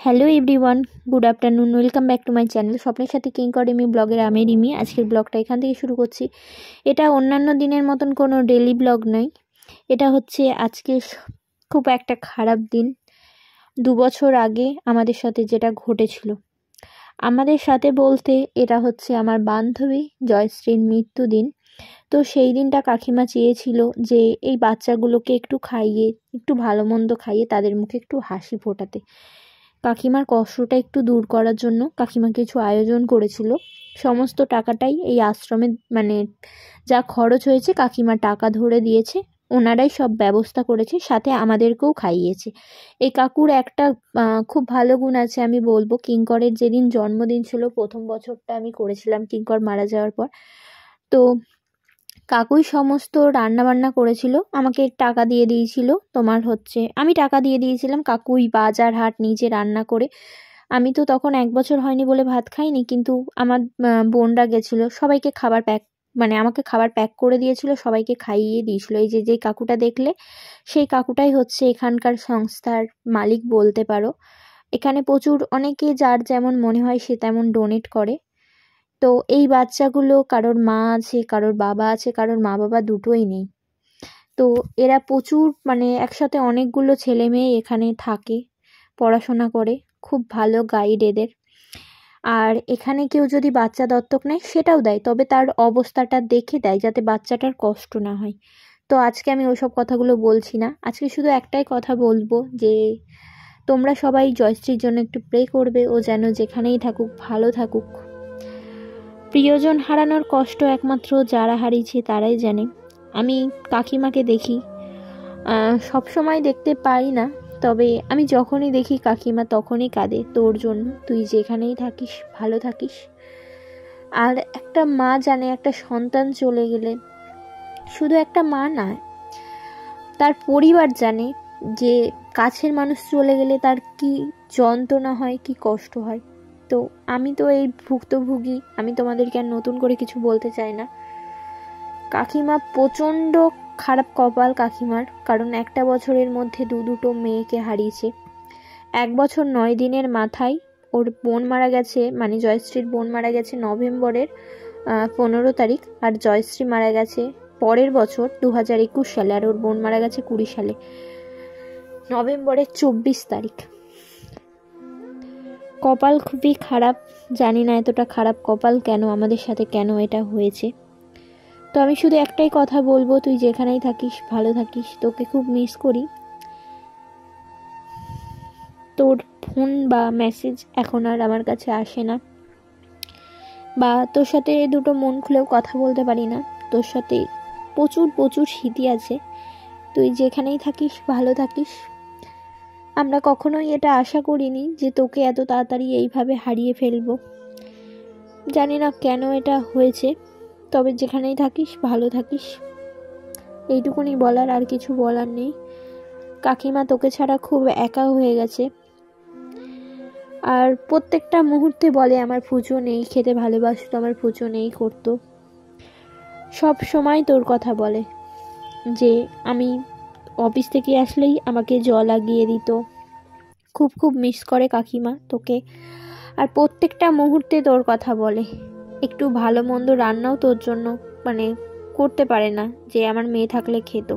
Hello everyone, good afternoon. Welcome back to my channel স্বপ্নের সাথে কিংকর ব্লগের আমি রিমি। আজকের ব্লগটা এখান থেকে শুরু করছি। এটা অন্যান্য দিনের মতন কোনো ডেলি ব্লগ নয়। এটা হচ্ছে আজকে খুব একটা খারাপ দিন। 2 বছর আগে আমাদের সাথে যেটা ঘটেছিল, আমাদের সাথে বলতে এটা হচ্ছে আমার বান্ধবী জয়শ্রীর মৃত্যুদিন। তো সেই দিনটা কাকিমা চেয়েছিল যে এই বাচ্চাগুলোকে একটু খাইয়ে, একটু ভালো মন্দ খাইয়ে তাদের মুখে একটু হাসি ফোটাতে। কাকিমার কষ্টটা একটু দূর করার জন্য কাকিমা কিছু আয়োজন করেছিল। সমস্ত টাকাটাই এই আশ্রমে যা খরচ হয়েছে কাকিমা টাকা ধরে দিয়েছে, ওনারাই সব ব্যবস্থা করেছে, সাথে আমাদেরকেও খাইয়েছে। এই কাকুর একটা খুব ভালো গুণ আছে, আমি বলবো। কিঙ্করের যেদিন জন্মদিন ছিল, প্রথম বছরটা আমি করেছিলাম কিঙ্কর মারা যাওয়ার পর, তো কাকুই সমস্ত রান্না বান্না করেছিল, আমাকে টাকা দিয়ে দিয়েছিল। আমি টাকা দিয়ে দিয়েছিলাম, কাকুই বাজার হাট নিজে রান্না করে। আমি তো তখন 1 বছর হয়নি বলে ভাত খাইনি, কিন্তু আমার বোনরা গেছিল, সবাইকে খাবার আমাকে খাবার প্যাক করে দিয়েছিল, সবাইকে খাইয়ে দিয়েছিল। এই যে কাকুটা দেখলে, সেই কাকুটাই হচ্ছে এখানকার সংস্থার মালিক বলতে পারো। এখানে প্রচুর অনেকে যার যেমন মনে হয় সে তেমন ডোনেট করে। তো এই বাচ্চাগুলো কারোর মা আছে, কারোর বাবা আছে, কারোর মা বাবা দুটোই নেই। তো এরা প্রচুর একসাথে অনেকগুলো ছেলে মেয়ে এখানে থাকে, পড়াশোনা করে, খুব ভালো গাইড এদের। আর এখানে কেউ যদি বাচ্চা দত্তক নেয় সেটাও দেয়, তবে তার অবস্থাটা দেখে দেয় যাতে বাচ্চাটার কষ্ট না হয়। তো আজকে আমি ওইসব কথাগুলো বলছি না, আজকে শুধু একটাই কথা বলবো যে তোমরা সবাই জয়শ্রীর জন্য একটু প্রে করবে, ও যেন যেখানেই থাকুক ভালো থাকুক। প্রিয়জন হারানোর কষ্ট একমাত্র যারা হারিয়েছে তারাই জানে। আমি কাকিমাকে দেখি, সব সময় দেখতে পাই না, তবে আমি যখনই দেখি কাকিমা তখনই কাঁদে তোর জন্য, তুই যেখানেই থাকিস ভালো থাকিস। আর একটা মা জানে একটা সন্তান চলে গেলে, শুধু একটা মা না, তার পরিবার জানে যে কাছের মানুষ চলে গেলে তার কি যন্ত্রণা হয়, কি কষ্ট হয়। তো আমি তো এই ভুক্তভোগী, আমি তোমাদেরকে আর নতুন করে কিছু বলতে চাই না। কাকিমা প্রচণ্ড খারাপ কপাল কাকিমার, কারণ একটা বছরের মধ্যে দুটো মেয়েকে হারিয়েছে। 1 বছর 9 দিনের মাথায় ওর বোন মারা গেছে, জয়শ্রীর বোন মারা গেছে নভেম্বরের 15 তারিখ, আর জয়শ্রী মারা গেছে পরের বছর 2021 সালে, আর ওর বোন মারা গেছে 20 সালে নভেম্বরের 24 তারিখ। কপাল খুবই খারাপ, জানি না এতটা খারাপ কপাল কেন আমাদের সাথে, কেন এটা হয়েছে। তো আমি শুধু একটাই কথা বলবো, তুই যেখানেই থাকিস ভালো থাকিস, তোকে খুব মিস করি। তোর ফোন বা মেসেজ এখন আর আমার কাছে আসে না, বা তোর সাথে দুটো মন খুলেও কথা বলতে পারি না। তোর সাথে প্রচুর প্রচুর স্মৃতি আছে, তুই যেখানেই থাকিস ভালো থাকিস। আমরা কখনোই এটা আশা করিনি যে তোকে এত তাড়াতাড়ি এইভাবে হারিয়ে ফেলবো, জানি না কেন এটা হয়েছে। তবে যেখানেই থাকিস ভালো থাকিস, এইটুকুনি বলার, আর কিছু বলার নেই। কাকিমা তোকে ছাড়া খুব একা হয়ে গেছে, আর প্রত্যেকটা মুহূর্তে বলে আমার পুজো নেই, খেতে ভালোবাসতো, আমার পুজো নেই করতো, সব সময় তোর কথা বলে। যে আমি অফিস থেকে আসলেই আমাকে জল লাগিয়ে দিত, খুব খুব মিস করে কাকিমা তোকে। আর প্রত্যেকটা মুহূর্তে তোর কথা বলে, একটু ভালো মন্দ রান্নাও তোর জন্য করতে পারে না, যে আমার মেয়ে থাকলে খেত।